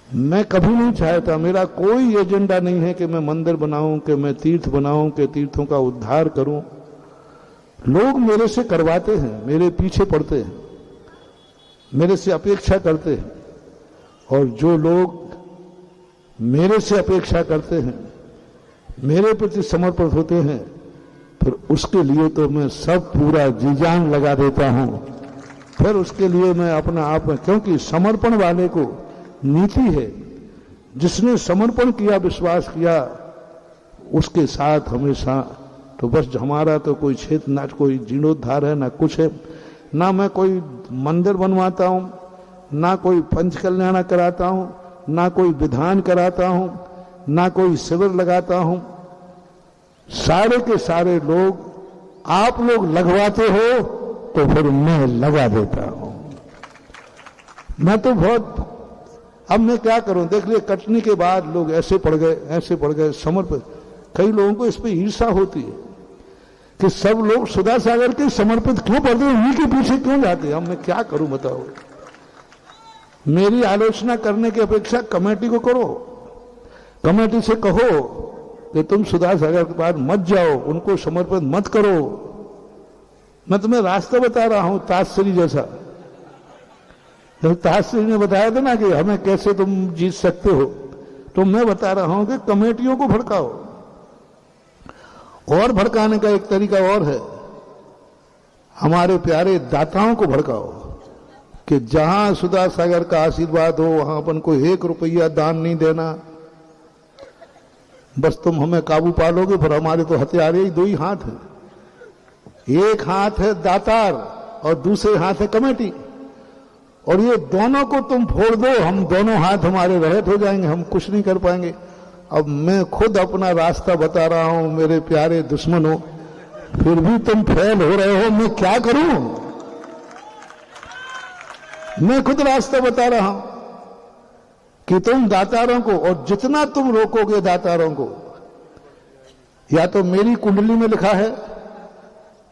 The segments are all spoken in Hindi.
मैं कभी नहीं चाहता, मेरा कोई एजेंडा नहीं है कि मैं मंदिर बनाऊं, कि मैं तीर्थ बनाऊं, कि तीर्थों का उद्धार करूं। लोग मेरे से करवाते हैं, मेरे पीछे पड़ते हैं, मेरे से अपेक्षा करते हैं, और जो लोग मेरे से अपेक्षा करते हैं, मेरे प्रति समर्पित होते हैं, फिर उसके लिए तो मैं सब पूरा जी जान लगा देता हूं। फिर उसके लिए मैं अपना आप में, क्योंकि समर्पण वाले को नीति है, जिसने समर्पण किया, विश्वास किया, उसके साथ हमेशा। तो बस हमारा तो कोई क्षेत्र, ना कोई जीर्णोद्धार है, ना कुछ है, ना मैं कोई मंदिर बनवाता हूं, ना कोई पंच कल्याण कराता हूं, ना कोई विधान कराता हूं, ना कोई शिविर लगाता हूं। सारे के सारे लोग, आप लोग लगवाते हो तो फिर मैं लगा देता हूं। मैं तो बहुत, अब मैं क्या करूं, देख लिए कटनी के बाद लोग ऐसे पड़ गए, ऐसे पड़ गए, समर्पित। कई लोगों को इस पे ईर्षा होती है कि सब लोग सुधा सागर के समर्पित क्यों पड़ते हैं, उन्हीं के पीछे क्यों जाते हैं। अब मैं क्या करूं बताओ। मेरी आलोचना करने की अपेक्षा कमेटी को करो, कमेटी से कहो कि तुम सुधा सागर के पास मत जाओ, उनको समर्पित मत करो। मैं तुम्हें रास्ता बता रहा हूं, ताजश्री जैसा। जब ताजश्री ने बताया था ना कि हमें कैसे तुम जीत सकते हो, तो मैं बता रहा हूं कि कमेटियों को भड़काओ। और भड़काने का एक तरीका और है, हमारे प्यारे दाताओं को भड़काओ कि जहां सुधा सागर का आशीर्वाद हो वहां अपन को 1 रुपया दान नहीं देना। बस तुम हमें काबू पालोगे, फिर हमारे तो हथियार ही 2 ही हाथ है। एक हाथ है दातार और दूसरे हाथ है कमेटी, और ये दोनों को तुम फोड़ दो, हम दोनों हाथ हमारे रहित हो जाएंगे, हम कुछ नहीं कर पाएंगे। अब मैं खुद अपना रास्ता बता रहा हूं, मेरे प्यारे दुश्मनों, फिर भी तुम फेल हो रहे हो, मैं क्या करूं। मैं खुद रास्ता बता रहा हूं कि तुम दातारों को, और जितना तुम रोकोगे दातारों को, या तो मेरी कुंडली में लिखा है,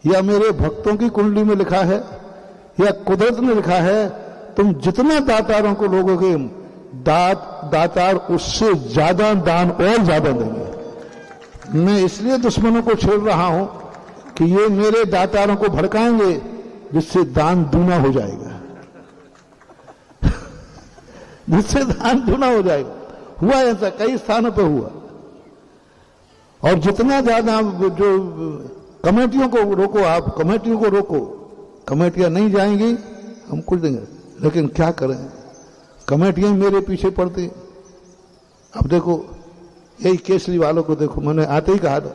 या मेरे भक्तों की कुंडली में लिखा है, या कुदरत ने लिखा है, तुम जितना दातारों को लोगोगे, दातार उससे ज्यादा दान और ज्यादा देंगे। मैं इसलिए दुश्मनों को छेड़ रहा हूं कि ये मेरे दातारों को भड़काएंगे, जिससे दान दूना हो जाएगा, जिससे दान दूना हो जाएगा। हुआ ऐसा, कई स्थानों पर हुआ। और जितना ज्यादा जो कमेटियों को रोको, आप कमेटियों को रोको, कमेटियां नहीं जाएंगी, हम कुछ देंगे। लेकिन क्या करें, कमेटियां मेरे पीछे पड़ती। अब देखो, यही केसरी वालों को देखो, मैंने आते ही कहा था,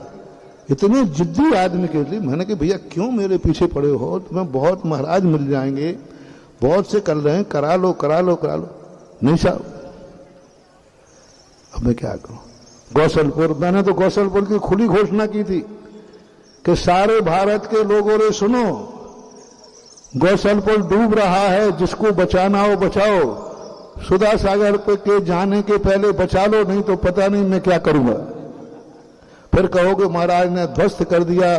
इतने जिद्दी आदमी के लिए मैंने कहा भैया क्यों मेरे पीछे पड़े हो, तुम्हें बहुत महाराज मिल जाएंगे, बहुत से कर रहे हैं, करा लो करा लो करा लो। नहीं साहब, अब मैं क्या करूं। गौसलपुर, मैंने तो गौसलपुर की खुली घोषणा की थी कि सारे भारत के लोगों ने सुनो, गौसलपुर डूब रहा है, जिसको बचाना हो बचाओ, सुधा सागर के जाने के पहले बचा लो, नहीं तो पता नहीं मैं क्या करूंगा। फिर कहोगे महाराज ने ध्वस्त कर दिया,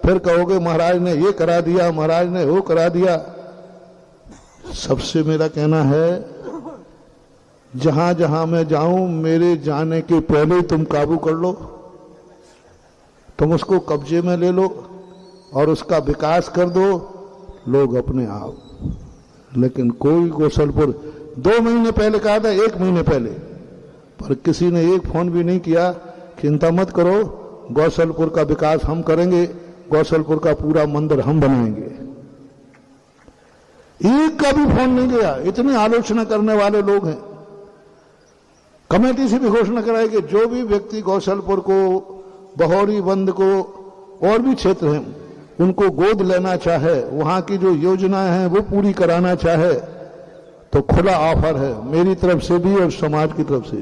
फिर कहोगे महाराज ने ये करा दिया, महाराज ने वो करा दिया। सबसे मेरा कहना है, जहां जहां मैं जाऊं, मेरे जाने के पहले तुम काबू कर लो, तुम उसको कब्जे में ले लो और उसका विकास कर दो, लोग अपने आप। लेकिन कोई गौसलपुर 2 महीने पहले कहा था, 1 महीने पहले, पर किसी ने एक फोन भी नहीं किया, चिंता मत करो, गौसलपुर का विकास हम करेंगे, गौसलपुर का पूरा मंदिर हम बनाएंगे। एक का भी फोन नहीं गया। इतनी आलोचना करने वाले लोग हैं। कमेटी से भी घोषणा कराई कि जो भी व्यक्ति गौसलपुर को, बहौरी बंद को, और भी क्षेत्र हैं, उनको गोद लेना चाहे, वहां की जो योजनाएं हैं वो पूरी कराना चाहे, तो खुला ऑफर है मेरी तरफ से भी और समाज की तरफ से।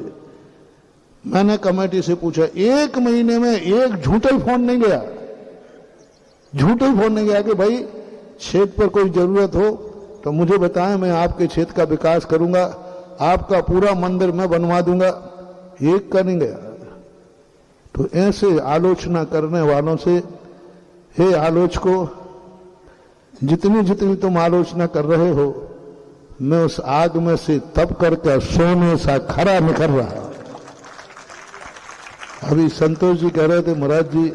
मैंने कमेटी से पूछा, 1 महीने में एक झूठा फोन नहीं गया, झूठा फोन नहीं गया कि भाई क्षेत्र पर कोई जरूरत हो तो मुझे बताएं, मैं आपके क्षेत्र का विकास करूंगा, आपका पूरा मंदिर मैं बनवा दूंगा। एक का नहीं गया। तो ऐसे आलोचना करने वालों से, हे आलोचको, जितनी जितनी तुम आलोचना कर रहे हो, मैं उस आग में से तप करके सोने सा खरा निकल रहा। अभी संतोष जी कह रहे थे महाराज जी